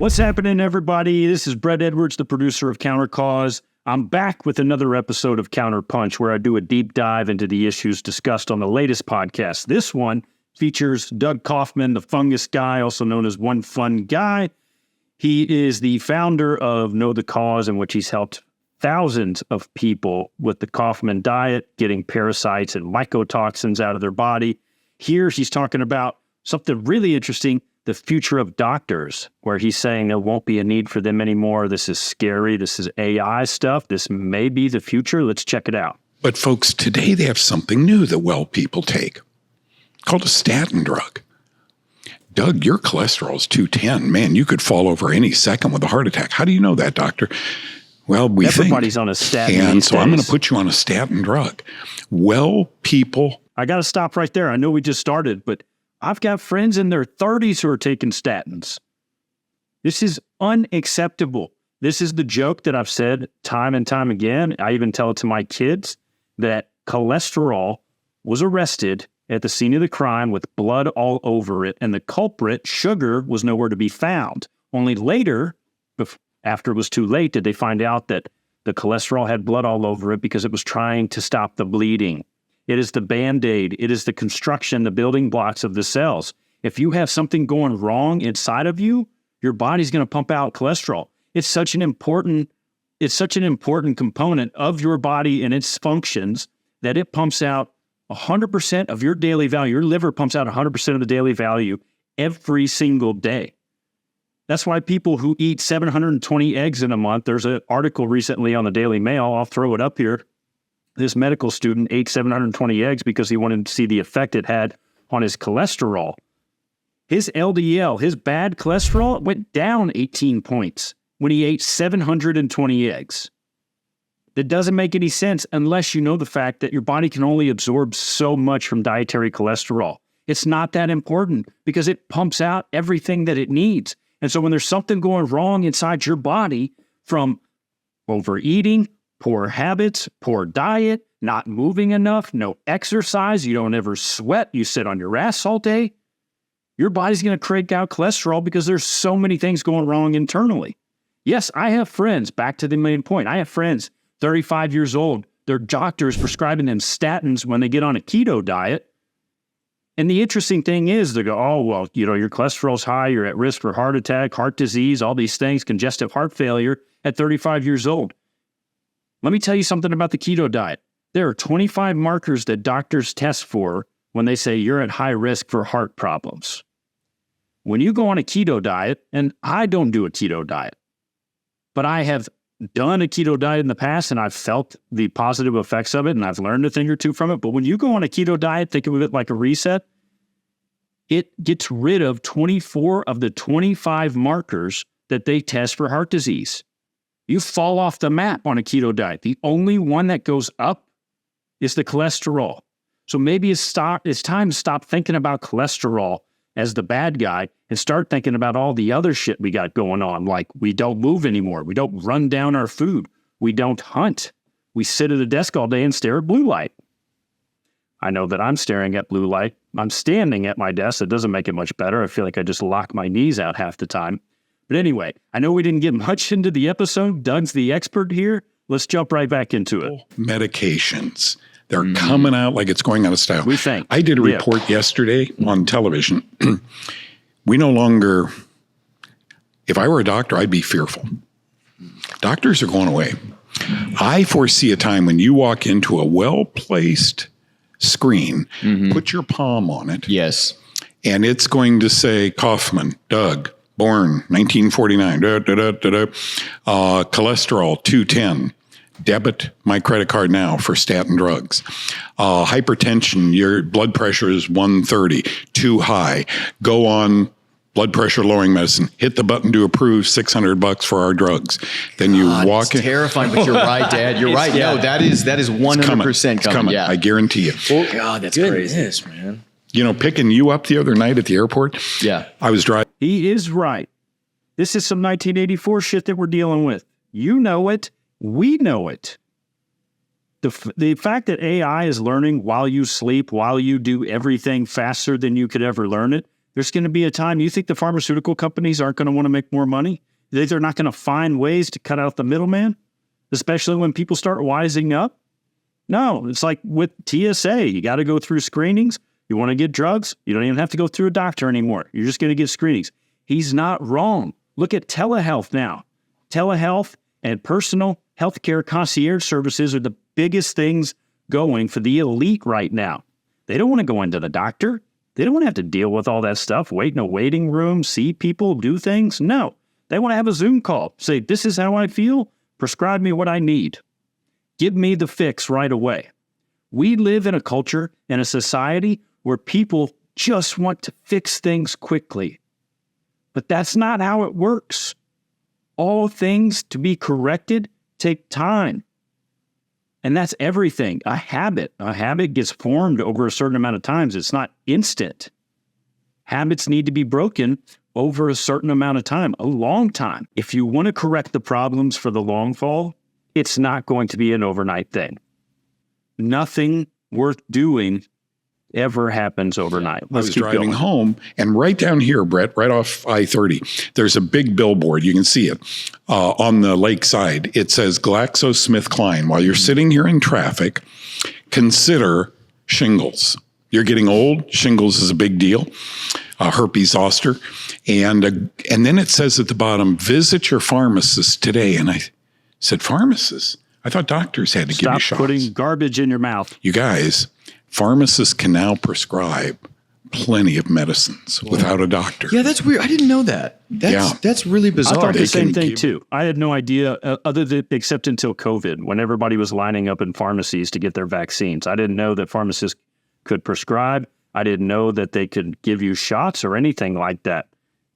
What's happening, everybody? This is Brett Edwards, the producer of Counter Cause. I'm back with another episode of Counter Punch, where I do a deep dive into the issues discussed on the latest podcast. This one features Doug Kaufman, the fungus guy, also known as One Fun Guy. He is the founder of Know the Cause, in which he's helped thousands of people with the Kaufman Diet, getting parasites and mycotoxins out of their body. Here, he's talking about something really interesting, the future of doctors, where he's saying there won't be a need for them anymore. This is scary. This is AI stuff. This may be the future. Let's check it out. But folks, today they have something new that well people take, called a statin drug. Doug, your cholesterol is 210. Man, you could fall over any second with a heart attack. How do you know that, doctor? Well, everybody's on a statin. And so I'm going to put you on a statin drug. Well, people. I got to stop right there. I know we just started, but I've got friends in their 30s who are taking statins. This is unacceptable. This is the joke that I've said time and time again. I even tell it to my kids that cholesterol was arrested at the scene of the crime with blood all over it, and the culprit, sugar, was nowhere to be found. Only later, after it was too late, did they find out that the cholesterol had blood all over it because it was trying to stop the bleeding. It is the Band-Aid. It is the construction, the building blocks of the cells. If you have something going wrong inside of you, your body's going to pump out cholesterol. It's such an important component of your body and its functions that it pumps out 100% of your daily value. Your liver pumps out 100% of the daily value every single day. That's why people who eat 720 eggs in a month, there's an article recently on the Daily Mail, I'll throw it up here. This medical student ate 720 eggs because he wanted to see the effect it had on his cholesterol. His LDL, his bad cholesterol, went down 18 points when he ate 720 eggs. That doesn't make any sense unless you know the fact that your body can only absorb so much from dietary cholesterol. It's not that important because it pumps out everything that it needs. And so when there's something going wrong inside your body from overeating, poor habits, poor diet, not moving enough, no exercise, you don't ever sweat, you sit on your ass all day, your body's going to crank out cholesterol because there's so many things going wrong internally. Yes, I have friends, back to the main point, I have friends, 35 years old, their doctors prescribing them statins when they get on a keto diet. And the interesting thing is, they go, oh, well, your cholesterol's high, you're at risk for heart attack, heart disease, all these things, congestive heart failure at 35 years old. Let me tell you something about the keto diet. There are 25 markers that doctors test for when they say you're at high risk for heart problems. When you go on a keto diet, and I don't do a keto diet, but I have done a keto diet in the past and I've felt the positive effects of it and I've learned a thing or two from it. But when you go on a keto diet, think of it like a reset, it gets rid of 24 of the 25 markers that they test for heart disease. You fall off the map on a keto diet. The only one that goes up is the cholesterol. So maybe it's time to stop thinking about cholesterol as the bad guy and start thinking about all the other shit we got going on. Like we don't move anymore. We don't run down our food. We don't hunt. We sit at a desk all day and stare at blue light. I know that I'm staring at blue light. I'm standing at my desk. It doesn't make it much better. I feel like I just lock my knees out half the time. But anyway, I know we didn't get much into the episode. Doug's the expert here. Let's jump right back into it. Medications. They're coming out like it's going out of style. We think. I did a report yesterday on television. We no longer, if I were a doctor, I'd be fearful. Doctors are going away. I foresee a time when you walk into a well-placed screen, put your palm on it. Yes. And it's going to say, Kaufman, Doug, born 1949, cholesterol 210, debit my credit card now for statin drugs. Hypertension, your blood pressure is 130, too high. Go on blood pressure lowering medicine. Hit the button to approve, $600 for our drugs. Then you walk in. It's terrifying, but you're right, Dad. You're right. Yeah. No, that is 100% coming. Yeah. I guarantee you. Oh, God, that's crazy, man. Picking you up the other night at the airport. Yeah. I was driving. He is right. This is some 1984 shit that we're dealing with. You know it. We know it. The fact that AI is learning while you sleep, while you do everything faster than you could ever learn it, There's going to be a time, you think the pharmaceutical companies aren't going to want to make more money? They're not going to find ways to cut out the middleman, especially when people start wising up? No, it's like with TSA. You got to go through screenings. You want to get drugs? You don't even have to go through a doctor anymore. You're just going to get screenings. He's not wrong. Look at telehealth now. Telehealth and personal healthcare concierge services are the biggest things going for the elite right now. They don't want to go into the doctor. They don't want to have to deal with all that stuff, wait in a waiting room, see people, do things. No, they want to have a Zoom call. Say, this is how I feel. Prescribe me what I need. Give me the fix right away. We live in a culture and a society where people just want to fix things quickly. But that's not how it works. All things to be corrected take time. And that's everything. A habit gets formed over a certain amount of times. It's not instant. Habits need to be broken over a certain amount of time, a long time. If you want to correct the problems for the long fall, it's not going to be an overnight thing. Nothing worth doing ever happens overnight. I was driving home, and right down here, Brett, right off I-30, there's a big billboard. You can see it on the lakeside. It says GlaxoSmithKline. While you're sitting here in traffic, consider shingles. You're getting old. Shingles is a big deal. Herpes zoster. And then it says at the bottom, visit your pharmacist today. And I said, pharmacist? I thought doctors had to give you shots. Stop putting garbage in your mouth. You guys, pharmacists can now prescribe plenty of medicines without a doctor. Yeah, that's weird. I didn't know that. That's really bizarre. I thought the same thing too. I had no idea except until COVID, when everybody was lining up in pharmacies to get their vaccines. I didn't know that pharmacists could prescribe. I didn't know that they could give you shots or anything like that.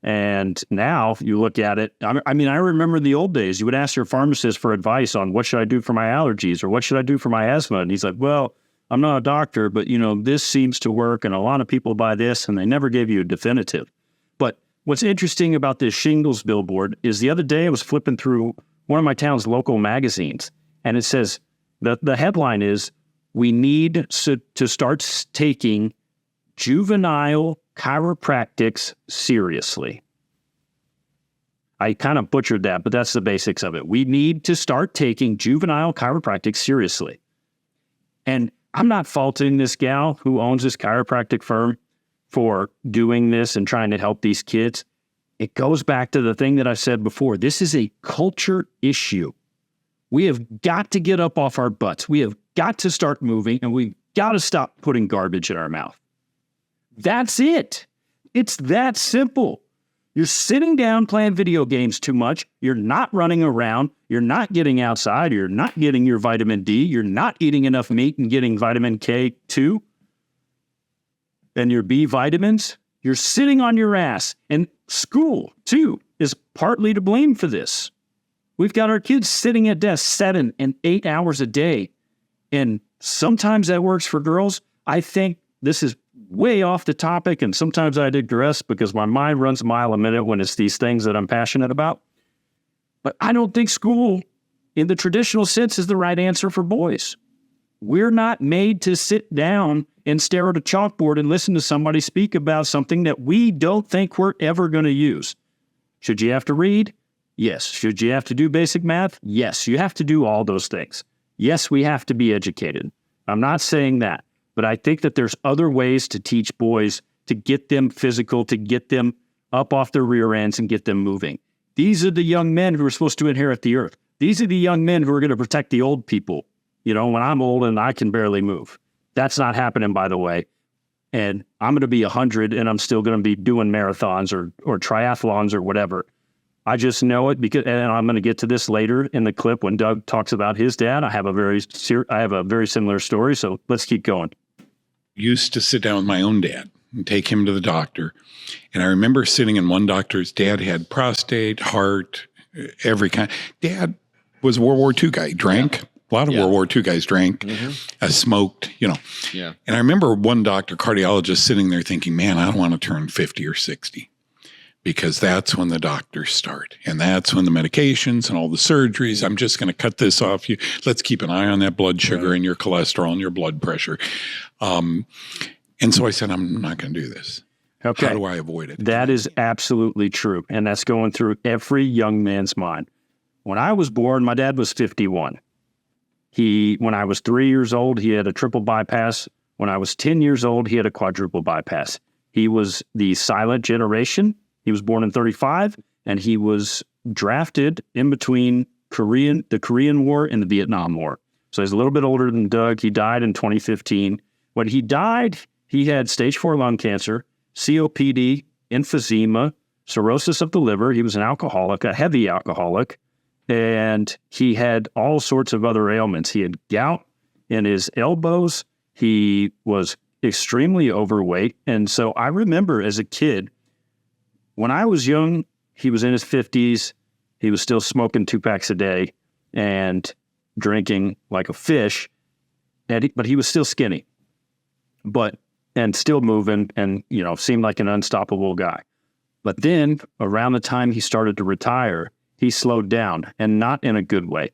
And now you look at it. I mean, I remember the old days. You would ask your pharmacist for advice on what should I do for my allergies or what should I do for my asthma. And he's like, well, I'm not a doctor, but this seems to work. And a lot of people buy this, and they never gave you a definitive. But what's interesting about this shingles billboard is the other day I was flipping through one of my town's local magazines, and it says, the headline is, we need to start taking juvenile chiropractics seriously. I kind of butchered that, but that's the basics of it. We need to start taking juvenile chiropractic seriously. And I'm not faulting this gal who owns this chiropractic firm for doing this and trying to help these kids. It goes back to the thing that I said before. This is a culture issue. We have got to get up off our butts. We have got to start moving, and we've got to stop putting garbage in our mouth. That's it. It's that simple. You're sitting down playing video games too much. You're not running around. You're not getting outside. You're not getting your vitamin D. You're not eating enough meat and getting vitamin K2 and your B vitamins. You're sitting on your ass. And school, too, is partly to blame for this. We've got our kids sitting at desks 7 and 8 hours a day. And sometimes that works for girls. I think this is way off the topic, and sometimes I digress because my mind runs a mile a minute when it's these things that I'm passionate about. But I don't think school, in the traditional sense, is the right answer for boys. We're not made to sit down and stare at a chalkboard and listen to somebody speak about something that we don't think we're ever going to use. Should you have to read? Yes. Should you have to do basic math? Yes. You have to do all those things. Yes, we have to be educated. I'm not saying that. But I think that there's other ways to teach boys, to get them physical, to get them up off their rear ends and get them moving. These are the young men who are supposed to inherit the earth. These are the young men who are going to protect the old people. When I'm old and I can barely move. That's not happening, by the way. And I'm going to be 100 and I'm still going to be doing marathons or triathlons or whatever. I just know it because, and I'm going to get to this later in the clip when Doug talks about his dad. I have a very similar story. So let's keep going. Used to sit down with my own dad and take him to the doctor. And I remember sitting in one doctor's, dad had prostate, heart, every kind. Dad was a World War II guy, drank. A lot of World War II guys drank, smoked, Yeah. And I remember one doctor, cardiologist, sitting there thinking, man, I don't want to turn 50 or 60 because that's when the doctors start. And that's when the medications and all the surgeries, I'm just going to cut this off. Let's keep an eye on that blood sugar and your cholesterol and your blood pressure. And so I said, I'm not going to do this. Okay. How do I avoid it? That is absolutely true. And that's going through every young man's mind. When I was born, my dad was 51. When I was 3 years old, he had a triple bypass. When I was 10 years old, he had a quadruple bypass. He was the silent generation. He was born in 35, and he was drafted in between the Korean War and the Vietnam War. So he's a little bit older than Doug. He died in 2015. When he died, he had stage 4 lung cancer, COPD, emphysema, cirrhosis of the liver. He was an alcoholic, a heavy alcoholic, and he had all sorts of other ailments. He had gout in his elbows. He was extremely overweight. And so I remember as a kid, when I was young, he was in his 50s. He was still smoking 2 packs a day and drinking like a fish, but he was still skinny, and still moving and, seemed like an unstoppable guy. But then around the time he started to retire, he slowed down, and not in a good way.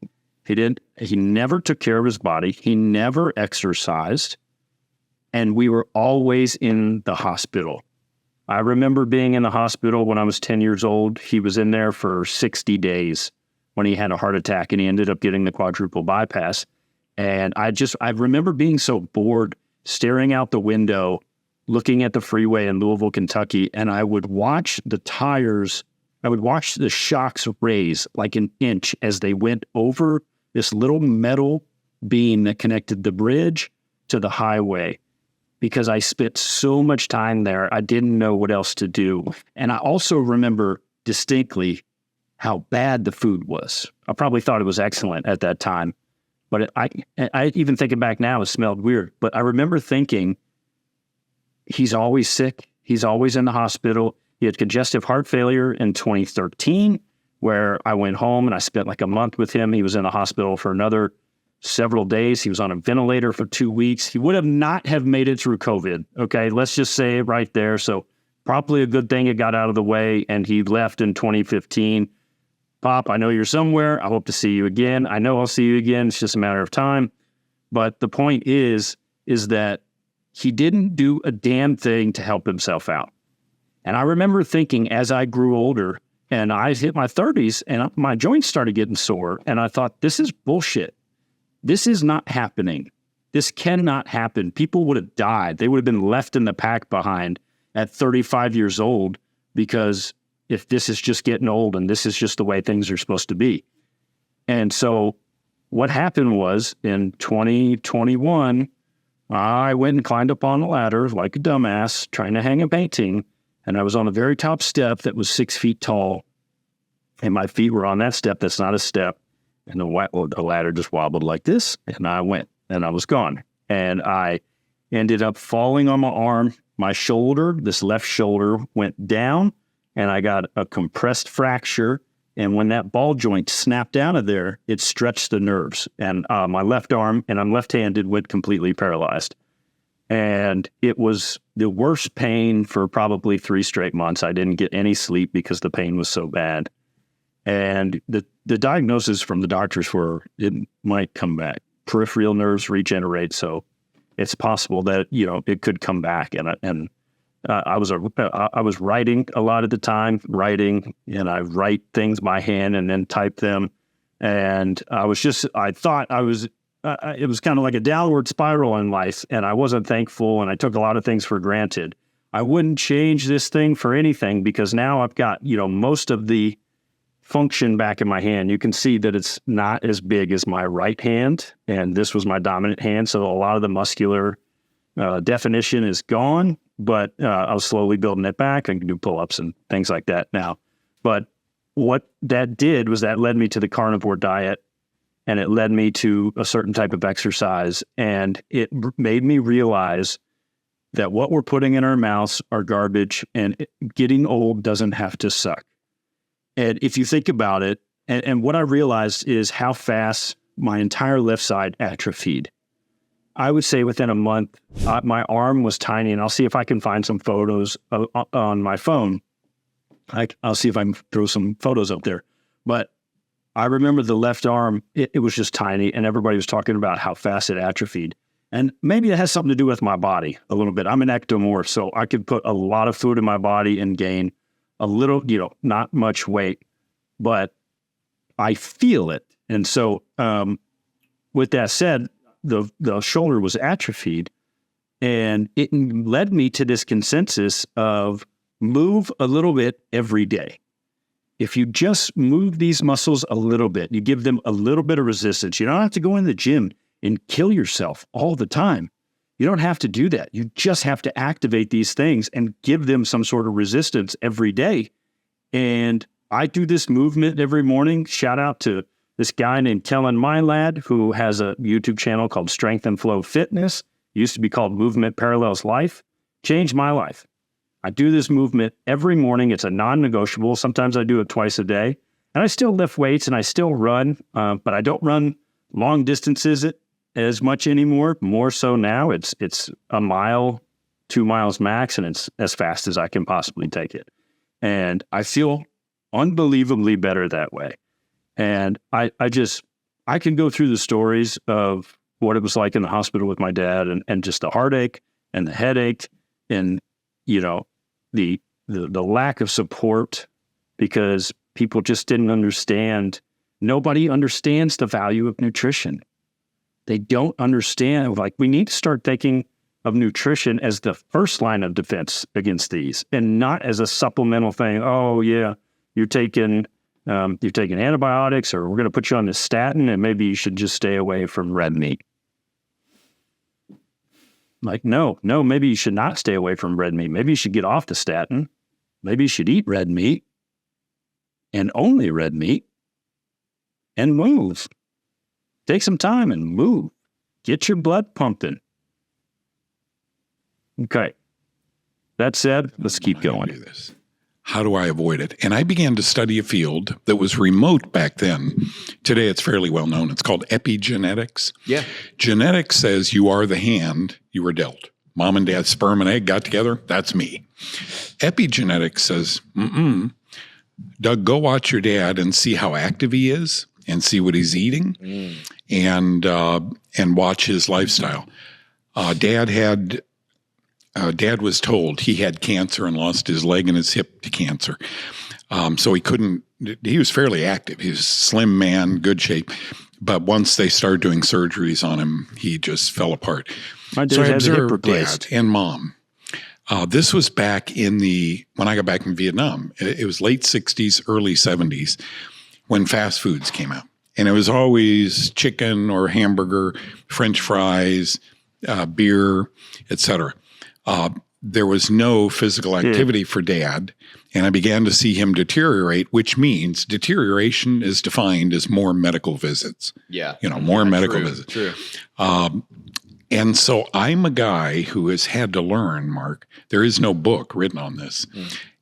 He never took care of his body. He never exercised, and we were always in the hospital. I remember being in the hospital when I was 10 years old. He was in there for 60 days when he had a heart attack, and he ended up getting the quadruple bypass. And I remember being so bored, staring out the window, looking at the freeway in Louisville, Kentucky, and I would watch the tires, I would watch the shocks raise like an inch as they went over this little metal beam that connected the bridge to the highway, because I spent so much time there, I didn't know what else to do. And I also remember distinctly how bad the food was. I probably thought it was excellent at that time, but I even thinking back now, it smelled weird. But I remember thinking, he's always sick. He's always in the hospital. He had congestive heart failure in 2013, where I went home and I spent like a month with him. He was in the hospital for another several days. He was on a ventilator for 2 weeks. He would have not have made it through COVID. Okay, let's just say it right there. So probably a good thing it got out of the way, and he left in 2015. Pop, I know you're somewhere. I hope to see you again. I know I'll see you again. It's just a matter of time. But the point is that he didn't do a damn thing to help himself out. And I remember thinking, as I grew older and I hit my 30s and my joints started getting sore, and I thought, this is bullshit. This is not happening. This cannot happen. People would have died. They would have been left in the pack behind at 35 years old, because if this is just getting old and this is just the way things are supposed to be. And so what happened was in 2021, I went and climbed up on a ladder like a dumbass trying to hang a painting. And I was on the very top step that was 6 feet tall. And my feet were on that step that's not a step. And the ladder just wobbled like this. And I went, and I was gone. And I ended up falling on my arm. My shoulder, this left shoulder, went down, and I got a compressed fracture. And when that ball joint snapped out of there, it stretched the nerves. And my left arm, and I'm left-handed, went completely paralyzed. And it was the worst pain for probably 3 straight months. I didn't get any sleep because the pain was so bad. And the diagnosis from the doctors were it might come back. Peripheral nerves regenerate, so it's possible that it could come back. And I was writing a lot at the time, and I write things by hand and then type them. And I thought it was kind of like a downward spiral in life, and I wasn't thankful, and I took a lot of things for granted. I wouldn't change this thing for anything, because now I've got, most of the function back in my hand. You can see that it's not as big as my right hand, and this was my dominant hand. So a lot of the muscular definition is gone, but I was slowly building it back. I can do pull-ups and things like that now. But what that did was that led me to the carnivore diet, and it led me to a certain type of exercise. And it made me realize that what we're putting in our mouths are garbage, and getting old doesn't have to suck. And if you think about it, and what I realized is how fast my entire left side atrophied. I would say within a month, my arm was tiny, and I'll see if I can find some photos on my phone. I'll see if I can throw some photos up there. But I remember the left arm, it was just tiny, and everybody was talking about how fast it atrophied. And maybe it has something to do with my body a little bit. I'm an ectomorph, so I could put a lot of food in my body and gain a little, not much weight, but I feel it. And so with that said, the shoulder was atrophied, and it led me to this consensus of move a little bit every day. If you just move these muscles a little bit, you give them a little bit of resistance. You don't have to go in the gym and kill yourself all the time. You don't have to do that. You just have to activate these things and give them some sort of resistance every day. And I do this movement every morning. Shout out to this guy named Kellen Mylad, who has a YouTube channel called Strength and Flow Fitness. It used to be called Movement Parallels Life. Changed my life. I do this movement every morning. It's a non-negotiable. Sometimes I do it twice a day. And I still lift weights and I still run, but I don't run long distances as much anymore. More so now, it's a mile, 2 miles max, and it's as fast as I can possibly take it. And I feel unbelievably better that way. And I can go through the stories of what it was like in the hospital with my dad, and just the heartache and the headache, and the lack of support, because people just didn't understand. Nobody understands the value of nutrition. They don't understand. Like, we need to start thinking of nutrition as the first line of defense against these, and not as a supplemental thing. Oh yeah, you're taking antibiotics, or we're going to put you on this statin, and maybe you should just stay away from red meat. Like, no, maybe you should not stay away from red meat. Maybe you should get off the statin. Maybe you should eat red meat, and only red meat, and move. Take some time and move. Get your blood pumping. Okay. That said, let's keep going. How do I avoid it? And I began to study a field that was remote back then. Today, it's fairly well known. It's called epigenetics. Yeah. Genetics says you are the hand you were dealt. Mom and dad's sperm and egg got together. That's me. Epigenetics says, Doug, go watch your dad and see how active he is, and see what he's eating, and watch his lifestyle. Dad was told he had cancer and lost his leg and his hip to cancer. So he was fairly active. He was a slim man, good shape. But once they started doing surgeries on him, he just fell apart. My dad so I had observed hip replaced. Dad and Mom. This was back when I got back from Vietnam. It was late 60s, early 70s, when fast foods came out. And it was always chicken or hamburger, French fries, beer, etc. There was no physical activity for Dad, and I began to see him deteriorate, which means deterioration is defined as more medical visits. Yeah. More medical visits. True. And so I'm a guy who has had to learn, Mark, there is no book written on this,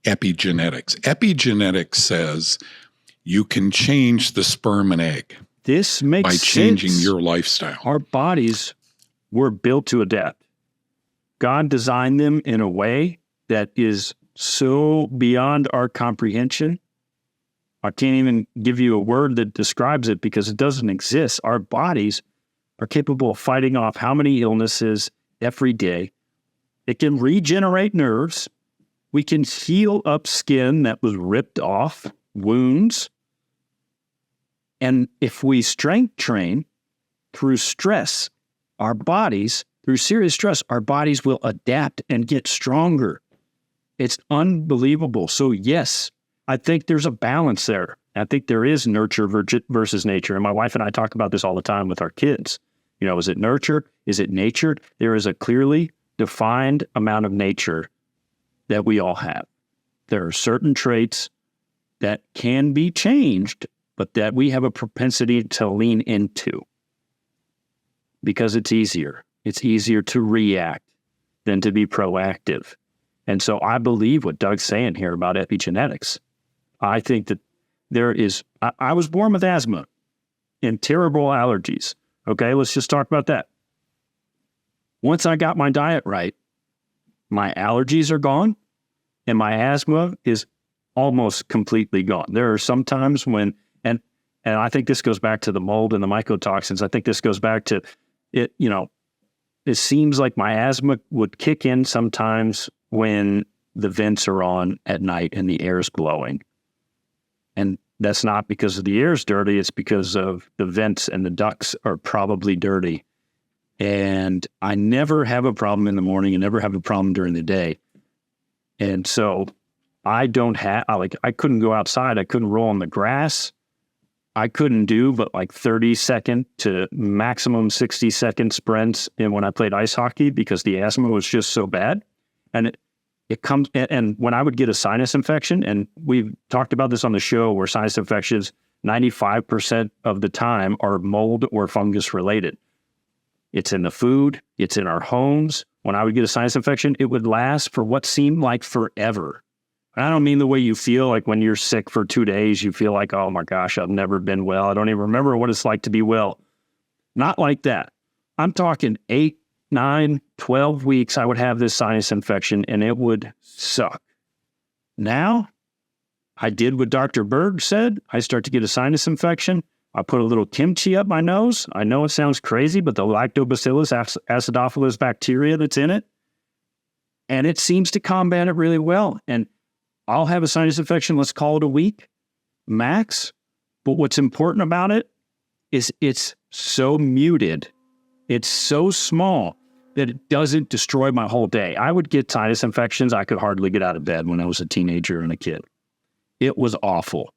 epigenetics. Epigenetics says you can change the sperm and egg. This makes by changing your lifestyle. Our bodies were built to adapt. God designed them in a way that is so beyond our comprehension. I can't even give you a word that describes it, because it doesn't exist. Our bodies are capable of fighting off how many illnesses every day. It can regenerate nerves. We can heal up skin that was ripped off, wounds. And if we strength train through stress, through serious stress, our bodies will adapt and get stronger. It's unbelievable. So yes, I think there's a balance there. I think there is nurture versus nature. And my wife and I talk about this all the time with our kids. Is it nurture? Is it nature? There is a clearly defined amount of nature that we all have. There are certain traits that can be changed, but that we have a propensity to lean into, because it's easier. It's easier to react than to be proactive. And so I believe what Doug's saying here about epigenetics. I think that I was born with asthma and terrible allergies. Okay, let's just talk about that. Once I got my diet right, my allergies are gone, and my asthma is almost completely gone. There are some times when, and I think this goes back to the mold and the mycotoxins. I think this goes back to it, it seems like my asthma would kick in sometimes when the vents are on at night and the air's blowing. And that's not because of the air's dirty. It's because of the vents and the ducts are probably dirty. And I never have a problem in the morning and never have a problem during the day. And so I couldn't go outside. I couldn't roll on the grass. I couldn't do but like 30-second to maximum 60-second sprints when I played ice hockey because the asthma was just so bad. And it comes, and when I would get a sinus infection, and we've talked about this on the show, where sinus infections, 95% of the time are mold or fungus related. It's in the food, it's in our homes. When I would get a sinus infection, it would last for what seemed like forever. And I don't mean the way you feel like when you're sick for 2 days, you feel like, oh my gosh, I've never been well. I don't even remember what it's like to be well. Not like that. I'm talking 8, 9, 12 weeks, I would have this sinus infection and it would suck. Now, I did what Dr. Berg said. I start to get a sinus infection. I put a little kimchi up my nose. I know it sounds crazy, but the lactobacillus acidophilus bacteria that's in it, and it seems to combat it really well. And I'll have a sinus infection, let's call it a week, max. But what's important about it is it's so muted. It's so small that it doesn't destroy my whole day. I would get sinus infections. I could hardly get out of bed when I was a teenager and a kid. It was awful.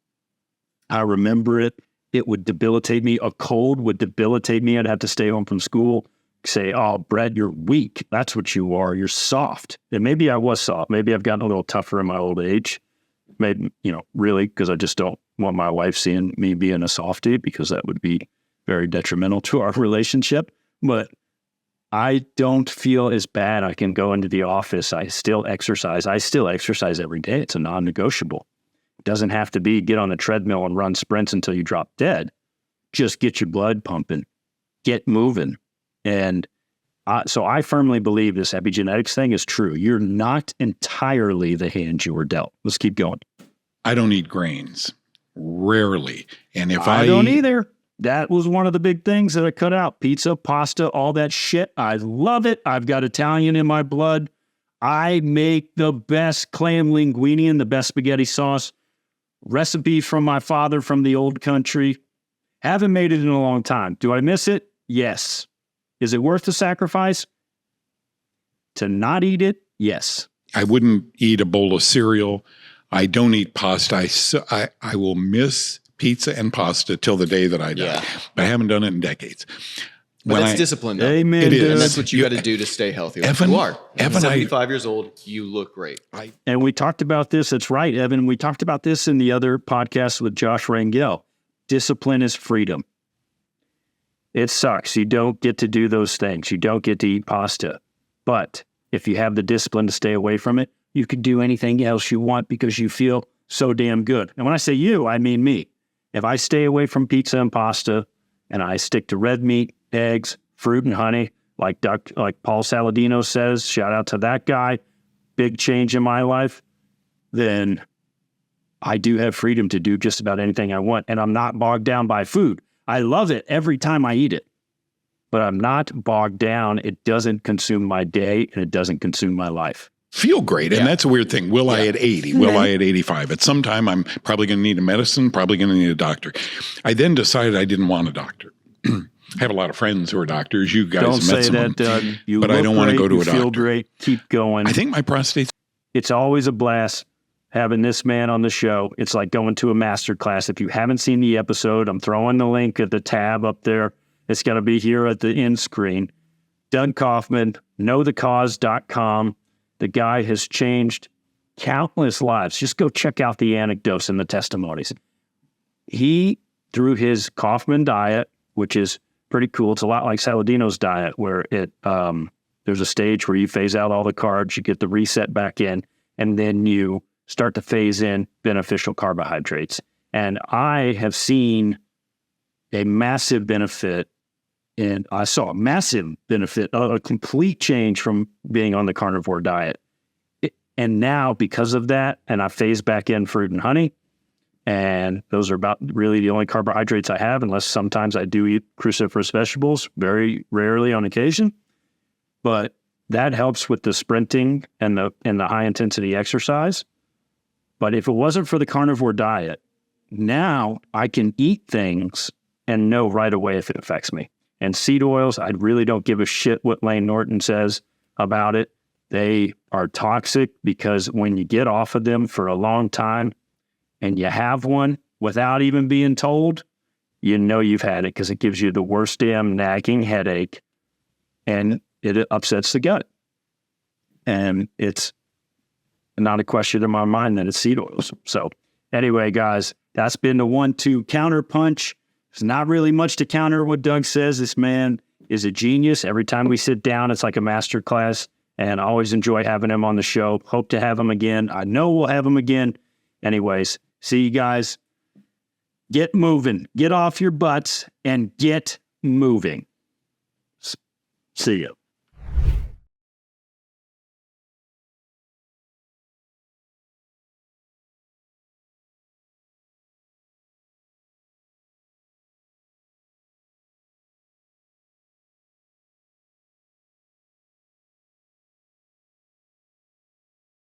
I remember it. It would debilitate me. A cold would debilitate me. I'd have to stay home from school, say, oh, Brett, you're weak. That's what you are. You're soft. And maybe I was soft. Maybe I've gotten a little tougher in my old age. Maybe, really, because I just don't want my wife seeing me being a softie, because that would be very detrimental to our relationship. But I don't feel as bad. I can go into the office. I still exercise. I still exercise every day. It's a non-negotiable. It doesn't have to be get on the treadmill and run sprints until you drop dead. Just get your blood pumping, get moving. And so I firmly believe this epigenetics thing is true. You're not entirely the hand you were dealt. Let's keep going. I don't eat grains, rarely. And if I don't either. That was one of the big things that I cut out. Pizza, pasta, all that shit. I love it. I've got Italian in my blood. I make the best clam linguine and the best spaghetti sauce. Recipe from my father from the old country. Haven't made it in a long time. Do I miss it? Yes. Is it worth the sacrifice? To not eat it? Yes. I wouldn't eat a bowl of cereal. I don't eat pasta. I will miss pizza and pasta till the day that I die. Yeah. But I haven't done it in decades. But that's discipline, though. Amen. It dude. is. And that's what you got to do to stay healthy. Like Evan, you are. Evan, 75 years old, you look great. And we talked about this. That's right, Evan. We talked about this in the other podcast with Josh Rangel. Discipline is freedom. It sucks. You don't get to do those things. You don't get to eat pasta. But if you have the discipline to stay away from it, you can do anything else you want because you feel so damn good. And when I say you, I mean me. If I stay away from pizza and pasta and I stick to red meat, eggs, fruit and honey, like Paul Saladino says, shout out to that guy, big change in my life, then I do have freedom to do just about anything I want. And I'm not bogged down by food. I love it every time I eat it, but I'm not bogged down. It doesn't consume my day and it doesn't consume my life. Feel great. And that's a weird thing. Will I at 80? Will I at 85? At some time, I'm probably going to need a medicine, probably going to need a doctor. I then decided I didn't want a doctor. I have a lot of friends who are doctors. You guys don't met say some that, of them. Doug. But I don't want to go to a doctor. Feel great. Keep going. I think my prostate. It's always a blast having this man on the show. It's like going to a master class. If you haven't seen the episode, I'm throwing the link at the tab up there. It's going to be here at the end screen. Doug Kaufman, knowthecause.com. The guy has changed countless lives. Just go check out the anecdotes and the testimonies. He, through his Kaufman Diet, which is pretty cool. It's a lot like Saladino's diet, where there's a stage where you phase out all the carbs, you get the reset back in, and then you start to phase in beneficial carbohydrates. And I have seen a massive benefit, and I saw a massive benefit, a complete change from being on the carnivore diet. And now, because of that, and I phase back in fruit and honey, and those are about really the only carbohydrates I have, unless sometimes I do eat cruciferous vegetables, very rarely on occasion. but that helps with the sprinting and the high intensity exercise. But if it wasn't for the carnivore diet, now I can eat things and know right away if it affects me. And seed oils, I really don't give a shit what Lane Norton says about it. They are toxic because when you get off of them for a long time and you have one without even being told, you know you've had it because it gives you the worst damn nagging headache and it upsets the gut. And it's not a question in my mind that it's seed oils. So anyway, guys, that's been the 1-2 counter punch. There's not really much to counter what Doug says. This man is a genius. Every time we sit down, it's like a master class, and I always enjoy having him on the show. Hope to have him again. I know we'll have him again. Anyways, see you guys. Get moving. Get off your butts and get moving. See you.